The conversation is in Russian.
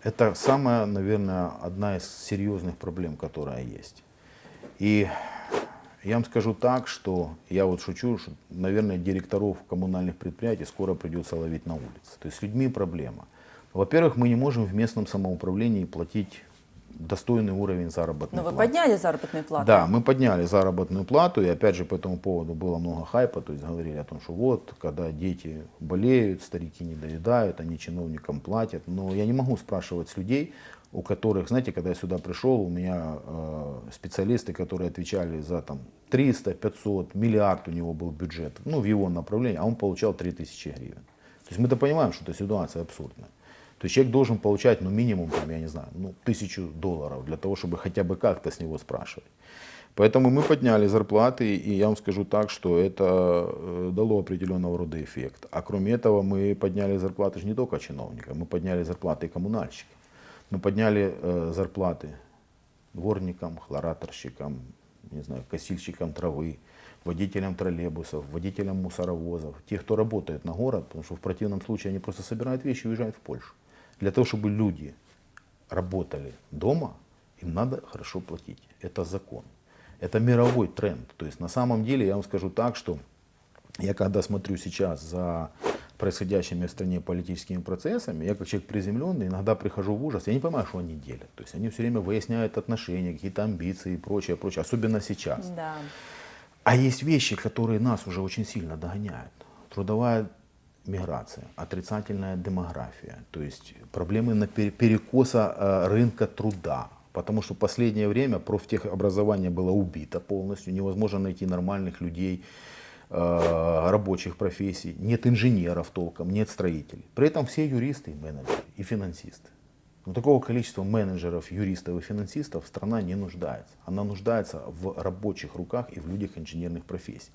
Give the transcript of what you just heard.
Это самая, наверное, одна из серьезных проблем, которая есть. И я вам скажу так, что я вот шучу, что, наверное, директоров коммунальных предприятий скоро придется ловить на улице. То есть с людьми проблема. Во-первых, мы не можем в местном самоуправлении платить достойный уровень заработной Но вы платы. подняли заработные платы? Да, мы подняли заработную плату, и опять же по этому поводу было много хайпа, то есть говорили о том, что вот, когда дети болеют, старики не доедают, они чиновникам платят. Но я не могу спрашивать с людей, у которых, знаете, когда я сюда пришел, у меня специалисты, которые отвечали за там 300, 500, миллиард у него был бюджет, ну, в его направлении, а он получал 3000 гривен. То есть мы-то понимаем, что эта ситуация абсурдная. То есть человек должен получать, ну, минимум, там, я не знаю, ну, $1000 для того, чтобы хотя бы как-то с него спрашивать. Поэтому мы подняли зарплаты, и я вам скажу так, что это дало определенного рода эффект. А кроме этого мы подняли зарплаты же не только чиновникам, мы подняли зарплаты и коммунальщикам. Мы подняли зарплаты дворникам, хлораторщикам, не знаю, косильщикам травы, водителям троллейбусов, водителям мусоровозов, тех, кто работает на город, потому что в противном случае они просто собирают вещи и уезжают в Польшу. Для того, чтобы люди работали дома, им надо хорошо платить. Это закон. Это мировой тренд. То есть на самом деле я вам скажу так, что я когда смотрю сейчас за происходящими в стране политическими процессами, я как человек приземленный иногда прихожу в ужас, я не понимаю, что они делят. То есть они все время выясняют отношения, какие-то амбиции и прочее, прочее, особенно сейчас. Да. А есть вещи, которые нас уже очень сильно догоняют. Трудовая миграция, отрицательная демография, то есть проблемы перекоса рынка труда. Потому что в последнее время профтехобразование было убито полностью, невозможно найти нормальных людей, рабочих профессий, нет инженеров толком, нет строителей. При этом все юристы и менеджеры, и финансисты. Но такого количества менеджеров, юристов и финансистов страна не нуждается. Она нуждается в рабочих руках и в людях инженерных профессий.